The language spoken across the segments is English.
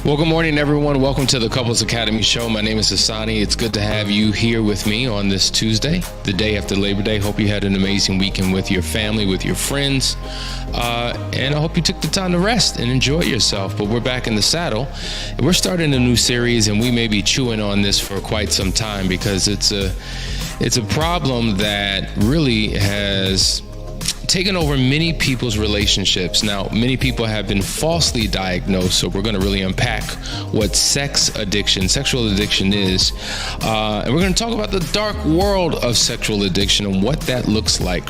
Well, good morning, everyone. Welcome to the Couples Academy Show. My name is Hassani. It's good to have you here with me on this Tuesday, the day after Labor Day. Hope you had an amazing weekend with your family, with your friends, and I hope you took the time to rest and enjoy yourself. But we're back in the saddle. We're starting a new series, and we may be chewing on this for quite some time because it's a problem that really has taken over many people's relationships. Now, many people have been falsely diagnosed, so we're going to really unpack what sexual addiction is. And we're going to talk about the dark world of sexual addiction and what that looks like.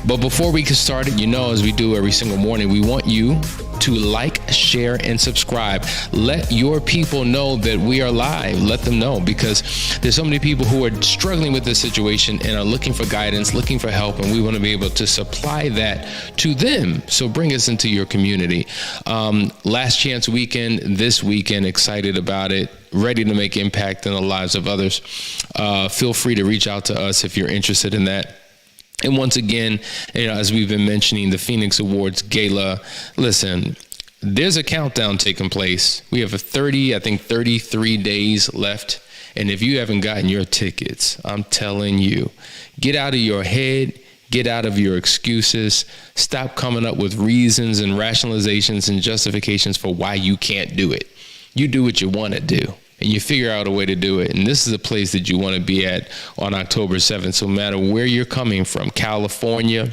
But before we get started, as we do every single morning, we want you to like, share, and subscribe. Let your people know that we are live. Let them know, because there's so many people who are struggling with this situation and are looking for guidance, looking for help, and we want to be able to supply that to them. So bring us into your community. Last chance weekend, this weekend, excited about it, ready to make impact in the lives of others. Feel free to reach out to us if you're interested in that. And once again, as we've been mentioning, the Phoenix Awards Gala, listen, there's a countdown taking place. We have 33 days left. And if you haven't gotten your tickets, I'm telling you, get out of your head, get out of your excuses, stop coming up with reasons and rationalizations and justifications for why you can't do it. You do what you want to do, and you figure out a way to do it. And this is a place that you want to be at on October 7th. So no matter where you're coming from, California,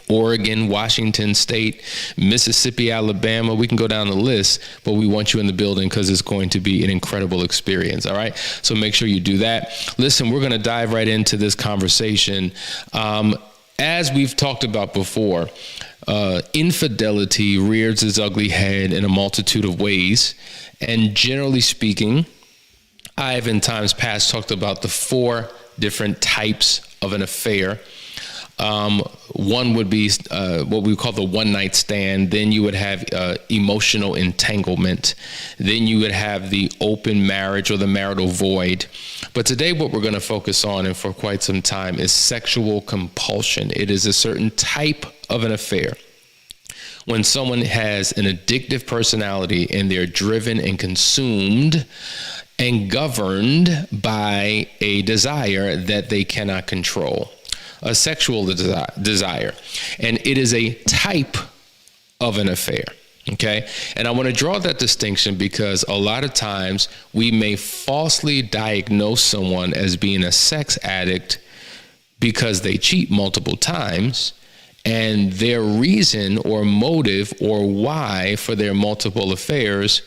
Oregon, Washington State, Mississippi, Alabama, we can go down the list, but we want you in the building because it's going to be an incredible experience. All right. So make sure you do that. Listen, we're going to dive right into this conversation. As we've talked about before, infidelity rears its ugly head in a multitude of ways. And generally speaking, I have in times past talked about the 4 different types of an affair. One would be what we call the one-night stand. Then you would have emotional entanglement. Then you would have the open marriage or the marital void. But today what we're going to focus on, and for quite some time, is sexual compulsion. It is a certain type of an affair when someone has an addictive personality and they're driven and consumed and governed by a desire that they cannot control. A sexual desire. And it is a type of an affair. Okay. And I want to draw that distinction because a lot of times we may falsely diagnose someone as being a sex addict because they cheat multiple times, and their reason or motive or why for their multiple affairs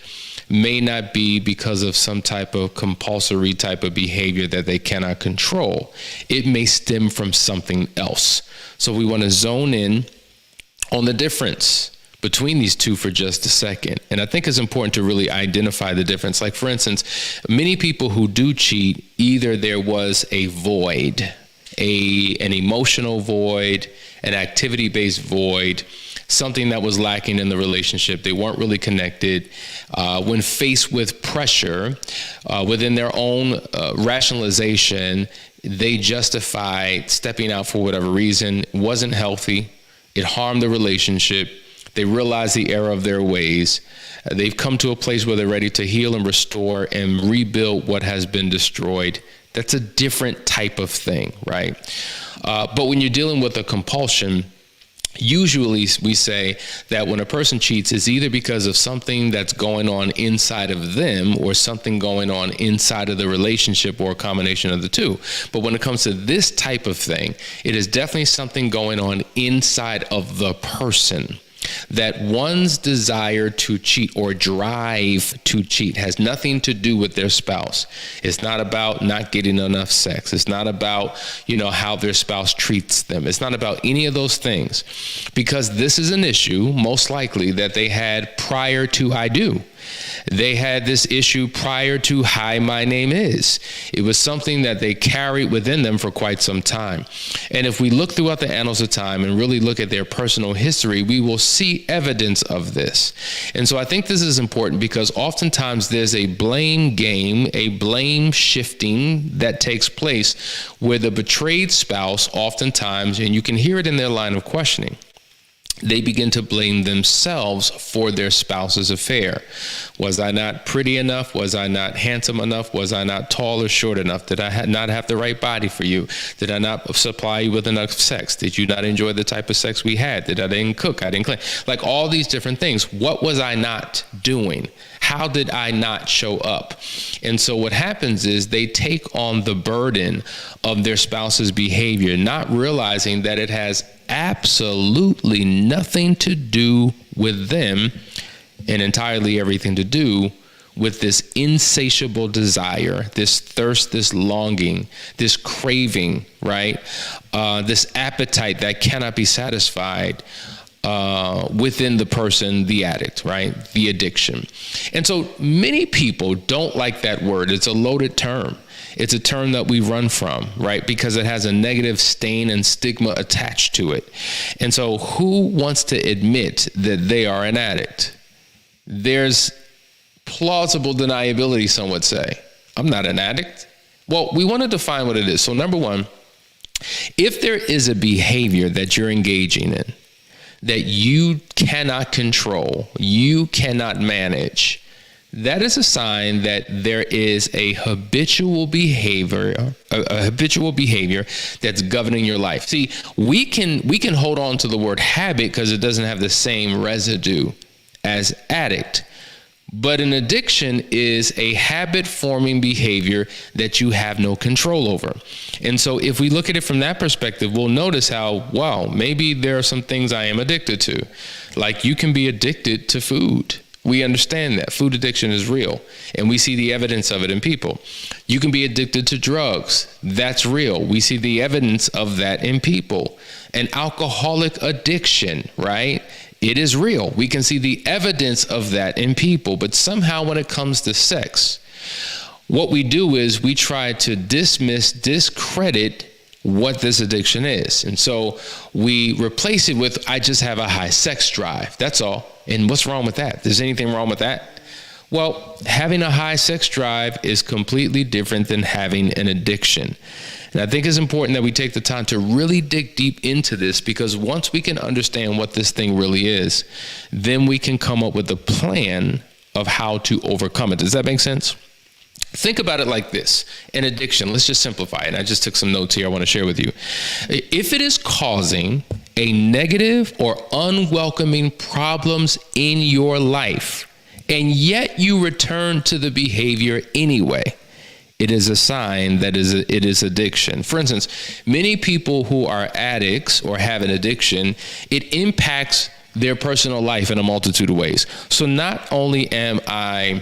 may not be because of some type of compulsory type of behavior that they cannot control. It may stem from something else. So we want to zone in on the difference between these two for just a second. And I think it's important to really identify the difference. Like, for instance, many people who do cheat, either there was a void, an emotional void, an activity-based void, something that was lacking in the relationship. They weren't really connected. When faced with pressure within their own rationalization, they justified stepping out for whatever reason. It wasn't healthy. It harmed the relationship. They realized the error of their ways. They've come to a place where they're ready to heal and restore and rebuild what has been destroyed. That's a different type of thing, right? But when you're dealing with a compulsion, usually we say that when a person cheats, it's either because of something that's going on inside of them or something going on inside of the relationship, or a combination of the two. But when it comes to this type of thing, it is definitely something going on inside of the person. That one's desire to cheat or drive to cheat has nothing to do with their spouse. It's not about not getting enough sex. It's not about, how their spouse treats them. It's not about any of those things, because this is an issue most likely that they had prior to I do. They had this issue prior to Hi, My Name Is. It was something that they carried within them for quite some time. And if we look throughout the annals of time and really look at their personal history, we will see evidence of this. And so I think this is important because oftentimes there's a blame game, a blame shifting that takes place where the betrayed spouse oftentimes, and you can hear it in their line of questioning, they begin to blame themselves for their spouse's affair. Was I not pretty enough? Was I not handsome enough? Was I not tall or short enough? Did I not have the right body for you? Did I not supply you with enough sex? Did you not enjoy the type of sex we had? Did I didn't cook? I didn't clean? Like all these different things. What was I not doing? How did I not show up? And so what happens is they take on the burden of their spouse's behavior, not realizing that it has absolutely nothing to do with them and entirely everything to do with this insatiable desire, this thirst, this longing, this craving, right? This appetite that cannot be satisfied within the person, the addict, right? The addiction. And so many people don't like that word. It's a loaded term. It's a term that we run from, right? Because it has a negative stain and stigma attached to it. And so who wants to admit that they are an addict? There's plausible deniability, some would say. I'm not an addict. Well, we want to define what it is. So number one, if there is a behavior that you're engaging in that you cannot control, you cannot manage, that is a sign that there is a habitual behavior that's governing your life. See, we can hold on to the word habit because it doesn't have the same residue as addict. But an addiction is a habit-forming behavior that you have no control over. And so if we look at it from that perspective, we'll notice how, wow, maybe there are some things I am addicted to. Like you can be addicted to food. We understand that food addiction is real, and we see the evidence of it in people. You can be addicted to drugs. That's real. We see the evidence of that in people. An alcoholic addiction, right? It is real. We can see the evidence of that in people, but somehow when it comes to sex, what we do is we try to discredit what this addiction is. And so we replace it with, I just have a high sex drive. That's all. And what's wrong with that? Is anything wrong with that? Well, having a high sex drive is completely different than having an addiction. And I think it's important that we take the time to really dig deep into this, because once we can understand what this thing really is, then we can come up with a plan of how to overcome it. Does that make sense? Think about it like this. An addiction, let's just simplify it. I just took some notes here I want to share with you. If it is causing a negative or unwelcoming problems in your life, and yet you return to the behavior anyway, it is a sign that it is addiction. For instance, many people who are addicts or have an addiction, it impacts their personal life in a multitude of ways. So not only am I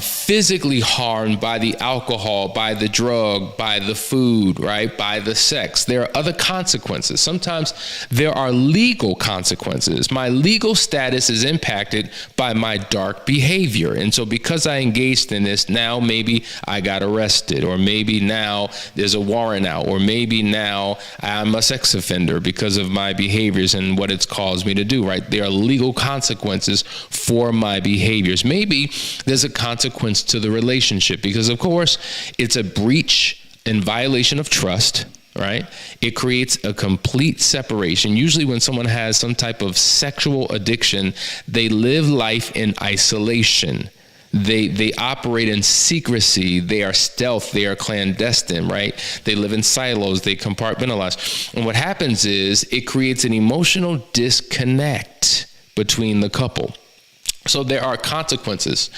physically harmed by the alcohol, by the drug, by the food, right? By the sex. There are other consequences. Sometimes there are legal consequences. My legal status is impacted by my dark behavior. And so because I engaged in this, now maybe I got arrested, or maybe now there's a warrant out, or maybe now I'm a sex offender because of my behaviors and what it's caused me to do, right? There are legal consequences for my behaviors. Maybe there's a consequence to the relationship, because of course it's a breach and violation of trust, right? It creates a complete separation. Usually when someone has some type of sexual addiction, they live life in isolation. They operate in secrecy. They are stealth. They are clandestine, right? They live in silos. They compartmentalize. And what happens is it creates an emotional disconnect between the couple. So there are consequences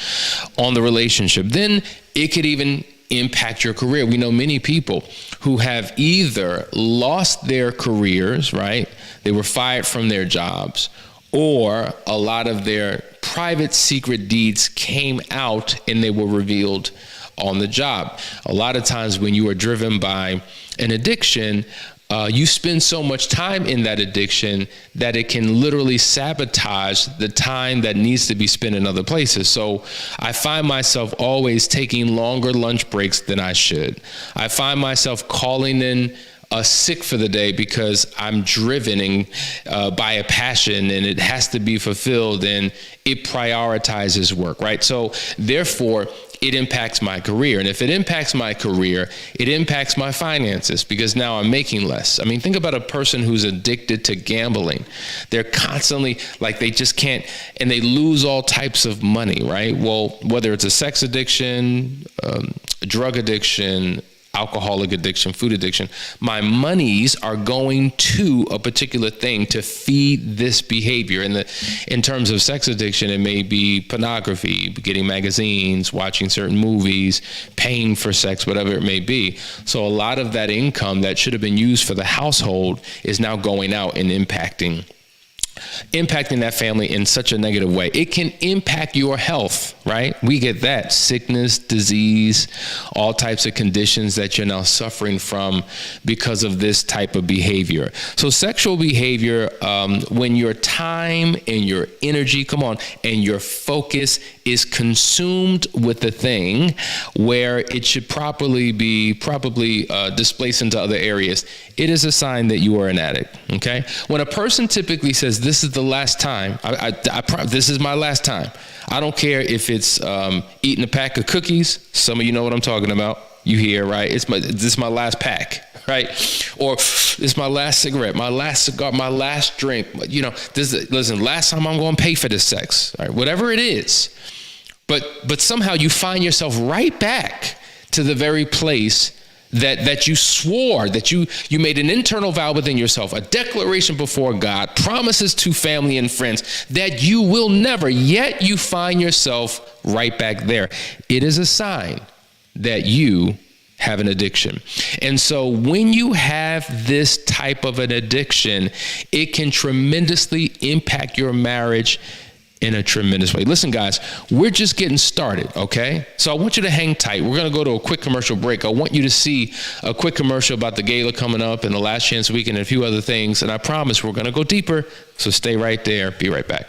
on the relationship. Then it could even impact your career. We know many people who have either lost their careers, right? They were fired from their jobs, or a lot of their private secret deeds came out and they were revealed on the job. A lot of times when you are driven by an addiction, you spend so much time in that addiction that it can literally sabotage the time that needs to be spent in other places. So I find myself always taking longer lunch breaks than I should. I find myself calling in sick for the day because I'm driven by a passion and it has to be fulfilled, and it prioritizes work, right? So therefore, it impacts my career. And if it impacts my career, it impacts my finances because now I'm making less. I mean, think about a person who's addicted to gambling. They're constantly like, they just can't, and they lose all types of money, right? Well, whether it's a sex addiction, drug addiction, alcoholic addiction, food addiction, my monies are going to a particular thing to feed this behavior. In terms of sex addiction, it may be pornography, getting magazines, watching certain movies, paying for sex, whatever it may be. So a lot of that income that should have been used for the household is now going out and impacting that family in such a negative way. It can impact your health, right? We get that. Sickness, disease, all types of conditions that you're now suffering from because of this type of behavior. So sexual behavior, when your time and your energy, and your focus is consumed with the thing where it should properly be displaced into other areas, it is a sign that you are an addict, okay? When a person typically says, this is the last time, this is my last time. I don't care if it's eating a pack of cookies. Some of you know what I'm talking about. You hear, right? This is my last pack, right? Or it's my last cigarette, my last cigar, my last drink. Listen, last time I'm going to pay for this sex, right? Whatever it is. But somehow you find yourself right back to the very place that you swore, that you made an internal vow within yourself, a declaration before God, promises to family and friends that you will never, yet you find yourself right back there. It is a sign that you have an addiction. And so when you have this type of an addiction, it can tremendously impact your marriage in a tremendous way. Listen, guys, we're just getting started, okay? So I want you to hang tight. We're going to go to a quick commercial break. I want you to see a quick commercial about the GALA coming up and the Last Chance Weekend and a few other things. And I promise we're going to go deeper. So stay right there. Be right back.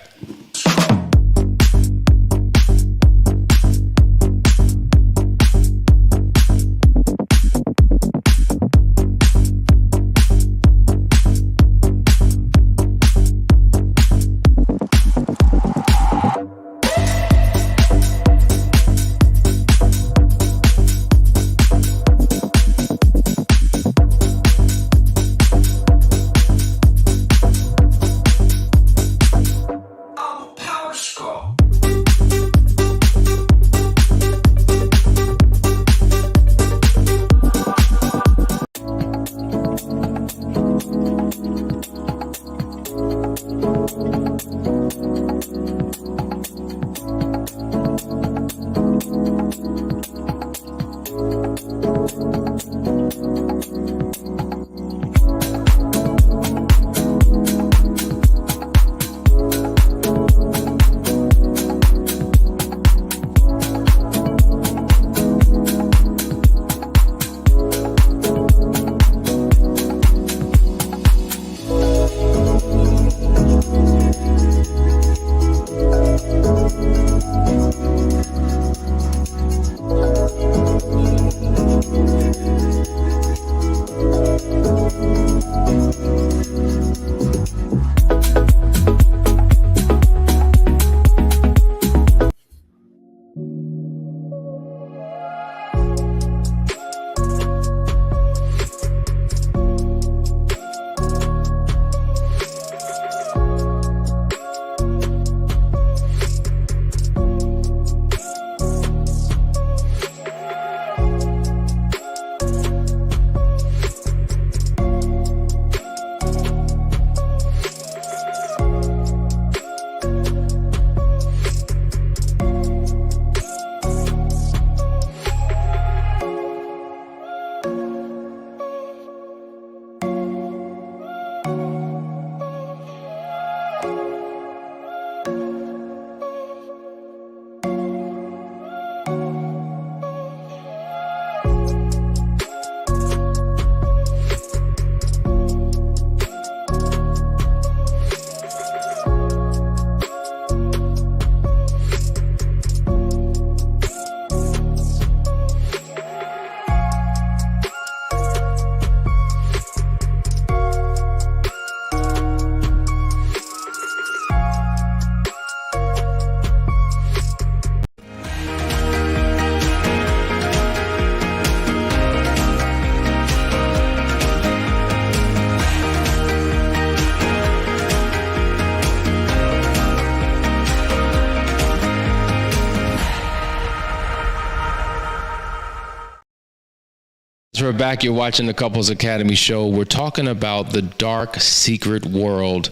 guys, we're back. You're watching the Couples Academy show. We're talking about the dark, secret world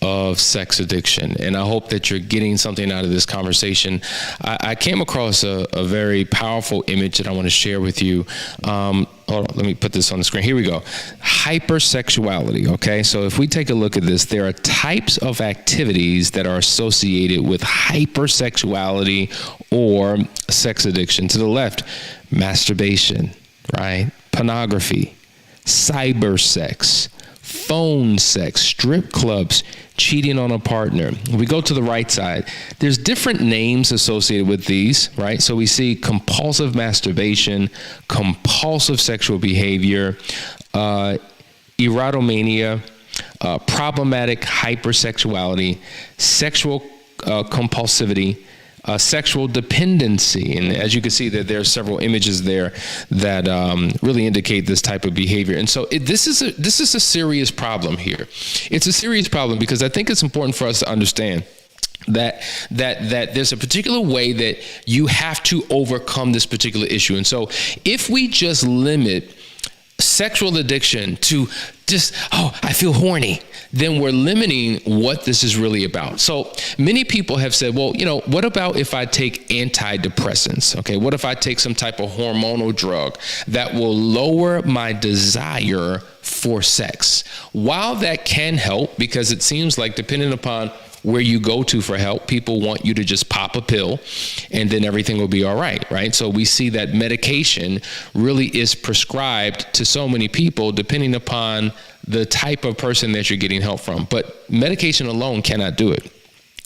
of sex addiction. And I hope that you're getting something out of this conversation. I came across a very powerful image that I want to share with you. Hold on, let me put this on the screen. Here we go. Hypersexuality, okay? So if we take a look at this, there are types of activities that are associated with hypersexuality or sex addiction. To the left, masturbation, right? Pornography, cyber sex, phone sex, strip clubs, cheating on a partner. We go to the right side. There's different names associated with these, right? So we see compulsive masturbation, compulsive sexual behavior, erotomania, problematic hypersexuality, sexual compulsivity, sexual dependency. And as you can see, that there are several images there that really indicate this type of behavior. And so this is a serious problem here. It's a serious problem because I think it's important for us to understand that there's a particular way that you have to overcome this particular issue. And so if we just limit sexual addiction to just, I feel horny, then we're limiting what this is really about. So many people have said, well, what about if I take antidepressants? Okay, what if I take some type of hormonal drug that will lower my desire for sex? While that can help, because it seems like depending upon where you go to for help, people want you to just pop a pill and then everything will be all right, right? So we see that medication really is prescribed to so many people depending upon the type of person that you're getting help from. But medication alone cannot do it.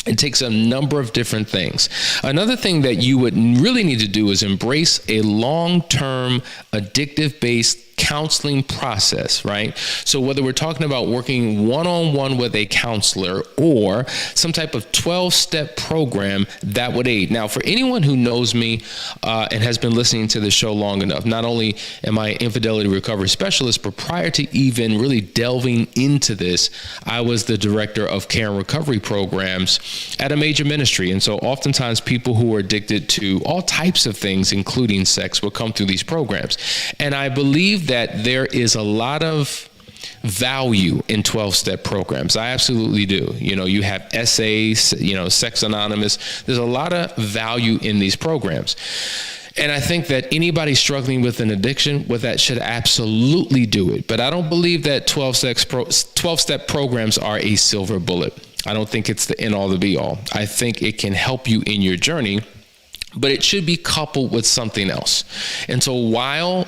It takes a number of different things. Another thing that you would really need to do is embrace a long-term addictive-based counseling process, right? So whether we're talking about working one-on-one with a counselor or some type of 12-step program that would aid. Now, for anyone who knows me and has been listening to the show long enough, not only am I an infidelity recovery specialist, but prior to even really delving into this, I was the director of care and recovery programs at a major ministry. And so oftentimes people who are addicted to all types of things, including sex, will come through these programs. And I believe that there is a lot of value in 12-step programs. I absolutely do. You have essays, Sex Anonymous. There's a lot of value in these programs. And I think that anybody struggling with an addiction with that should absolutely do it. But I don't believe that 12-step programs are a silver bullet. I don't think it's the end all, the be all. I think it can help you in your journey, but it should be coupled with something else. And so while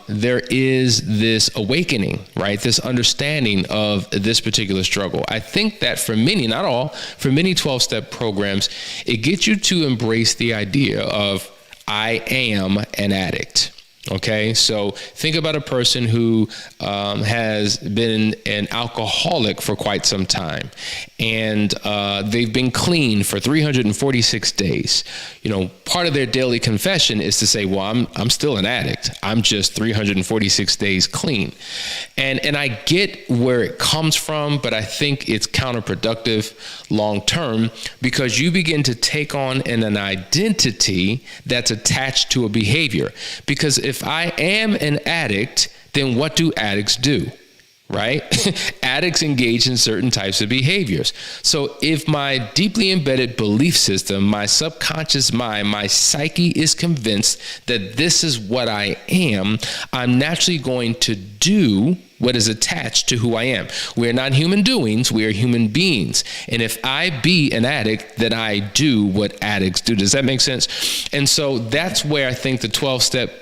there is this awakening, right, this understanding of this particular struggle, I think that for many, not all, for many 12-step programs, it gets you to embrace the idea of, I am an addict. Okay, so think about a person who has been an alcoholic for quite some time, and they've been clean for 346 days. Part of their daily confession is to say, well, I'm still an addict. I'm just 346 days clean. And I get where it comes from, but I think it's counterproductive long term because you begin to take on an identity that's attached to a behavior. Because if I am an addict, then what do addicts do? Right? Addicts engage in certain types of behaviors. So if my deeply embedded belief system, my subconscious mind, my psyche is convinced that this is what I am, I'm naturally going to do what is attached to who I am. We're not human doings, we are human beings. And if I be an addict, then I do what addicts do. Does that make sense? And so that's where I think the 12-step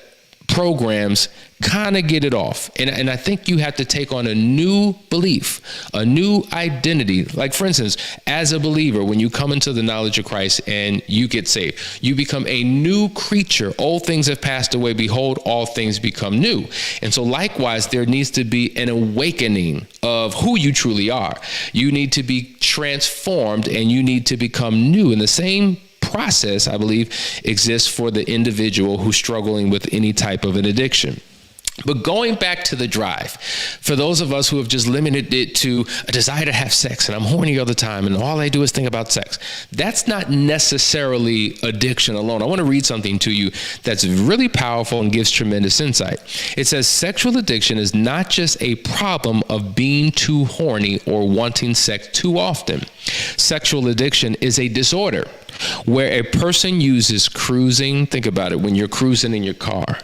programs kind of get it off. And I think you have to take on a new belief, a new identity. Like, for instance, as a believer, when you come into the knowledge of Christ and you get saved, you become a new creature. Old things have passed away. Behold, all things become new. And so likewise, there needs to be an awakening of who you truly are. You need to be transformed and you need to become new. And the same process, I believe, exists for the individual who's struggling with any type of an addiction. But going back to the drive, for those of us who have just limited it to a desire to have sex and I'm horny all the time and all I do is think about sex, that's not necessarily addiction alone. I want to read something to you that's really powerful and gives tremendous insight. It says sexual addiction is not just a problem of being too horny or wanting sex too often. Sexual addiction is a disorder where a person uses cruising. Think about it, when you're cruising in your car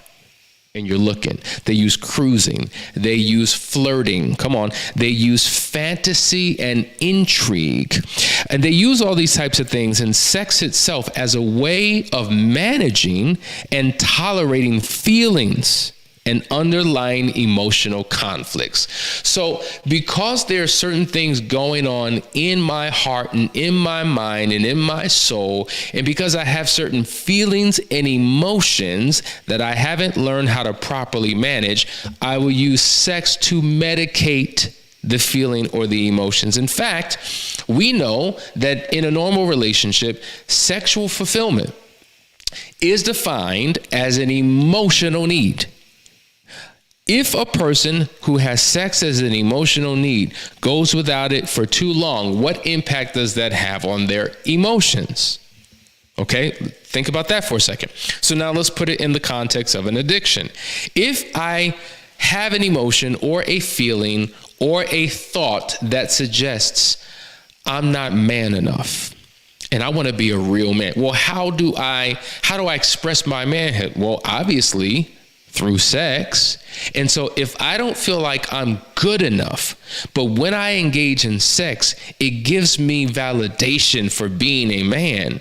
and you're looking. They use cruising. They use flirting. Come on. They use fantasy and intrigue. And they use all these types of things and sex itself as a way of managing and tolerating feelings and underlying emotional conflicts. So because there are certain things going on in my heart and in my mind and in my soul, and because I have certain feelings and emotions that I haven't learned how to properly manage, I will use sex to medicate the feeling or the emotions. In fact, we know that in a normal relationship, sexual fulfillment is defined as an emotional need. If a person who has sex as an emotional need goes without it for too long, what impact does that have on their emotions? Okay, think about that for a second. So now let's put it in the context of an addiction. If I have an emotion or a feeling or a thought that suggests I'm not man enough and I want to be a real man, well, how do I express my manhood? Well, obviously through sex. And so if I don't feel like I'm good enough, but when I engage in sex, it gives me validation for being a man,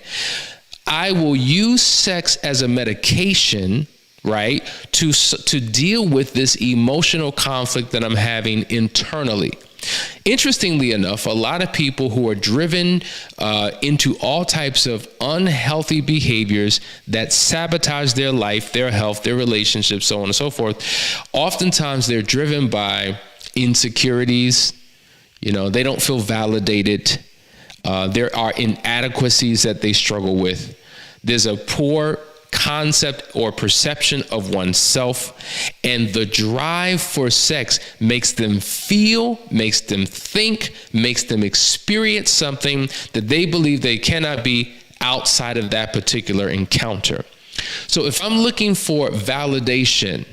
I will use sex as a medication, right, to deal with this emotional conflict that I'm having internally. Interestingly enough, a lot of people who are driven into all types of unhealthy behaviors that sabotage their life, their health, their relationships, so on and so forth, oftentimes they're driven by insecurities. You know, they don't feel validated. There are inadequacies that they struggle with. There's a poor concept or perception of oneself, and the drive for sex makes them feel, makes them think, makes them experience something that they believe they cannot be outside of that particular encounter. So if I'm looking for validation,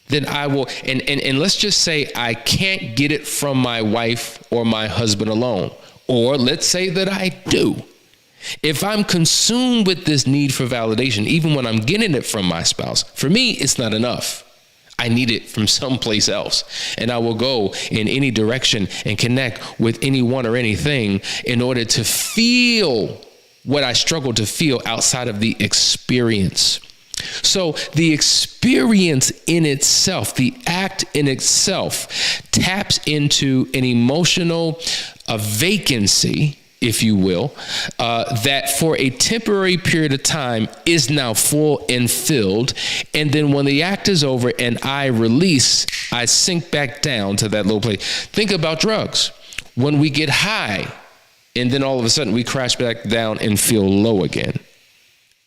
then I will, and let's just say I can't get it from my wife or my husband alone, or let's say that I do. If I'm consumed with this need for validation, even when I'm getting it from my spouse, for me, it's not enough. I need it from someplace else. And I will go in any direction and connect with anyone or anything in order to feel what I struggle to feel outside of the experience. So the experience in itself, the act in itself, taps into an emotional vacancy, if you will, that for a temporary period of time is now full and filled. And then when the act is over and I release, I sink back down to that low place. Think about drugs. When we get high and then all of a sudden we crash back down and feel low again.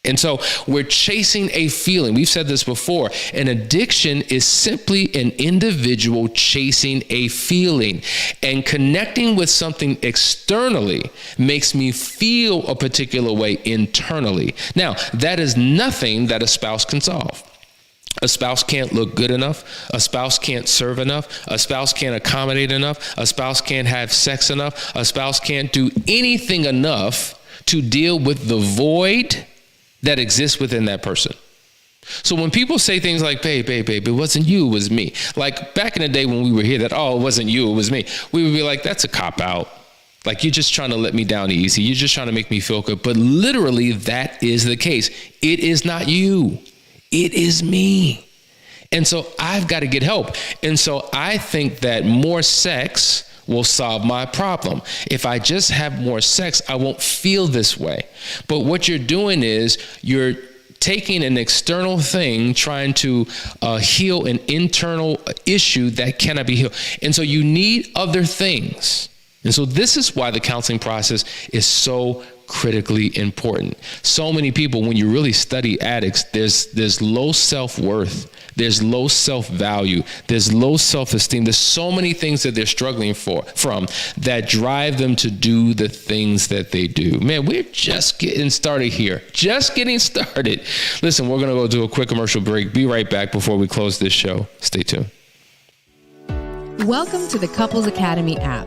And so we're chasing a feeling. We've said this before. An addiction is simply an individual chasing a feeling, and connecting with something externally makes me feel a particular way internally. Now, that is nothing that a spouse can solve. A spouse can't look good enough. A spouse can't serve enough. A spouse can't accommodate enough. A spouse can't have sex enough. A spouse can't do anything enough to deal with the void that exists within that person. So when people say things like, babe, it wasn't you, it was me. Like back in the day when we were here that, oh, it wasn't you, it was me. We would be like, that's a cop out. Like, you're just trying to let me down easy. You're just trying to make me feel good. But literally that is the case. It is not you. It is me. And so I've got to get help. And so I think that more sex will solve my problem. If I just have more sex, I won't feel this way. But what you're doing is you're taking an external thing, trying to heal an internal issue that cannot be healed. And so you need other things. And so this is why the counseling process is so critically important. So many people, when you really study addicts, there's low self-worth, there's low self-value, there's low self-esteem. There's so many things that they're struggling from that drive them to do the things that they do. Man, we're just getting started here. Just getting started. Listen, we're going to go do a quick commercial break. Be right back before we close this show. Stay tuned. Welcome to the Couples Academy app.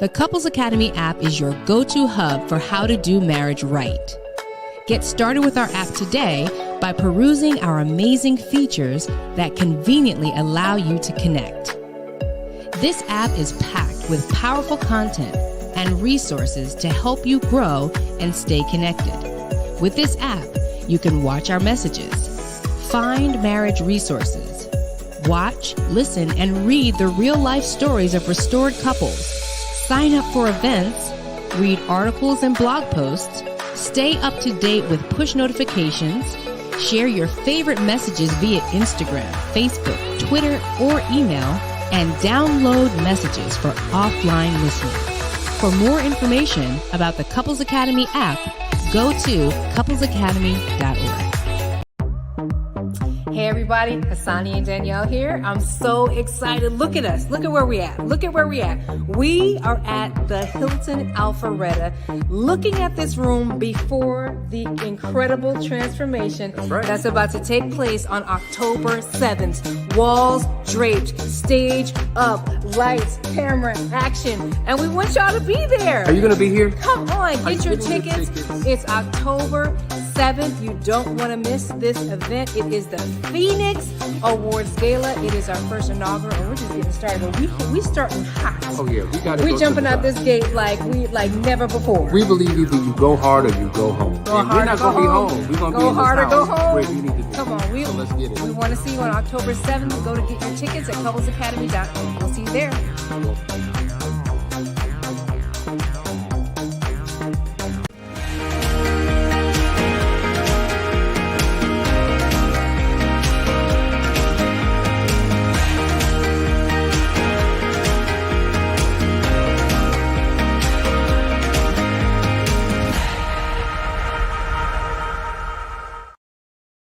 The Couples Academy app is your go-to hub for how to do marriage right. Get started with our app today by perusing our amazing features that conveniently allow you to connect. This app is packed with powerful content and resources to help you grow and stay connected. With this app, you can watch our messages, find marriage resources, watch, listen, and read the real-life stories of restored couples, sign up for events, read articles and blog posts, stay up to date with push notifications, share your favorite messages via Instagram, Facebook, Twitter, or email, and download messages for offline listening. For more information about the Couples Academy app, go to couplesacademy.org. Hey everybody, Hassani and Danielle here. I'm so excited. Look at us. Look at where we at. We are at the Hilton Alpharetta, looking at this room before the incredible transformation that's about to take place on October 7th. Walls draped, stage up, lights, camera, action. And we want y'all to be there. Are you going to be here? Come on, get your tickets. It's October 7th. You don't want to miss this event. It is the Phoenix Awards Gala. It is our first inaugural, and we're just getting started. But we starting hot. Oh yeah, we jumping out this gate like never before. We believe either you go hard or you go home. We're not gonna be home. We're gonna go be hard or go home. Where you need to be. Come on, so let's get it. We want to see you on October 7th. Go to get your tickets at couplesacademy.org. We'll see you there.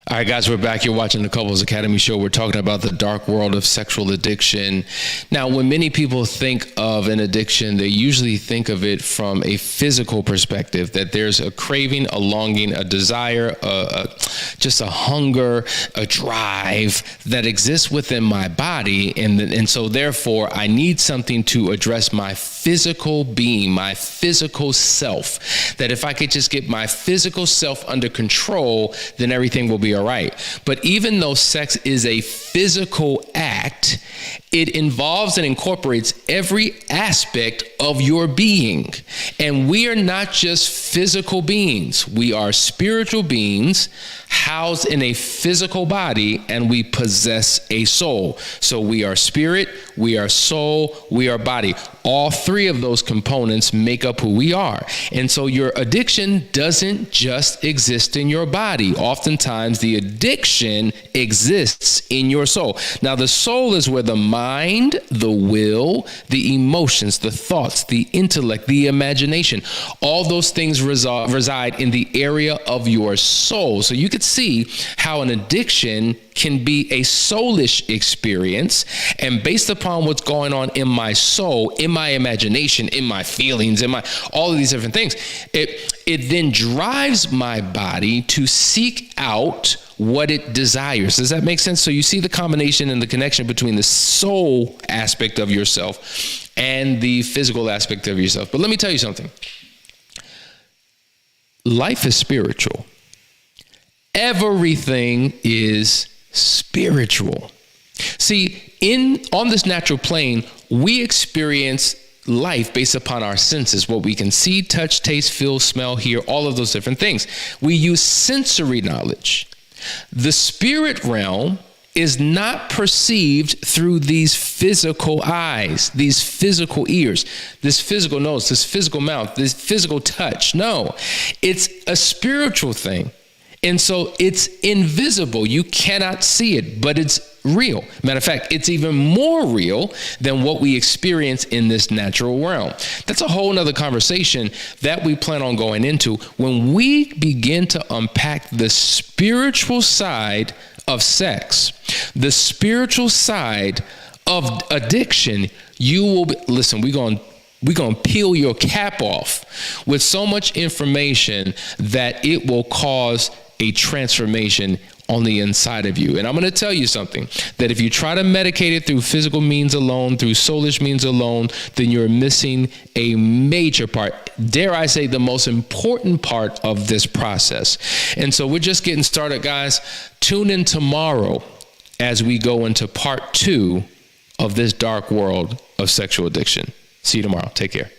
All right, guys, we're back. You're watching the Couples Academy show. We're talking about the dark world of sexual addiction. Now, when many people think of an addiction, they usually think of it from a physical perspective, that there's a craving, a longing, a desire, just a hunger, a drive that exists within my body. And so therefore, I need something to address my physical being, my physical self, that if I could just get my physical self under control, then everything will be all right. But even though sex is a physical act, it involves and incorporates every aspect of your being. And we are not just physical beings. We are spiritual beings housed in a physical body, and we possess a soul. So we are spirit, we are soul, we are body. All three of those components make up who we are. And so your addiction doesn't just exist in your body. Oftentimes the addiction exists in your soul. Now the soul is where the mind, the will, the emotions, the thoughts, the intellect, the imagination, all those things reside in the area of your soul. So you could see how an addiction can be a soulish experience, and based upon what's going on in my soul, in my imagination, in my feelings, in my all of these different things, it then drives my body to seek out what it desires. Does that make sense? So you see the combination and the connection between the soul aspect of yourself and the physical aspect of yourself. But let me tell you something. Life is spiritual. Everything is spiritual. See, on this natural plane, we experience life based upon our senses, what we can see, touch, taste, feel, smell, hear, all of those different things. We use sensory knowledge. The spirit realm is not perceived through these physical eyes, these physical ears, this physical nose, this physical mouth, this physical touch. No, it's a spiritual thing. And so it's invisible. You cannot see it, but it's real. Matter of fact, it's even more real than what we experience in this natural realm. That's a whole nother conversation that we plan on going into when we begin to unpack the spiritual side of sex, the spiritual side of addiction. You will listen, we're going to peel your cap off with so much information that it will cause a transformation on the inside of you. And I'm going to tell you something, that if you try to medicate it through physical means alone, through soulish means alone, then you're missing a major part, dare I say the most important part of this process. And so we're just getting started, guys. Tune in tomorrow as we go into part 2 of this dark world of sexual addiction. See you tomorrow. Take care.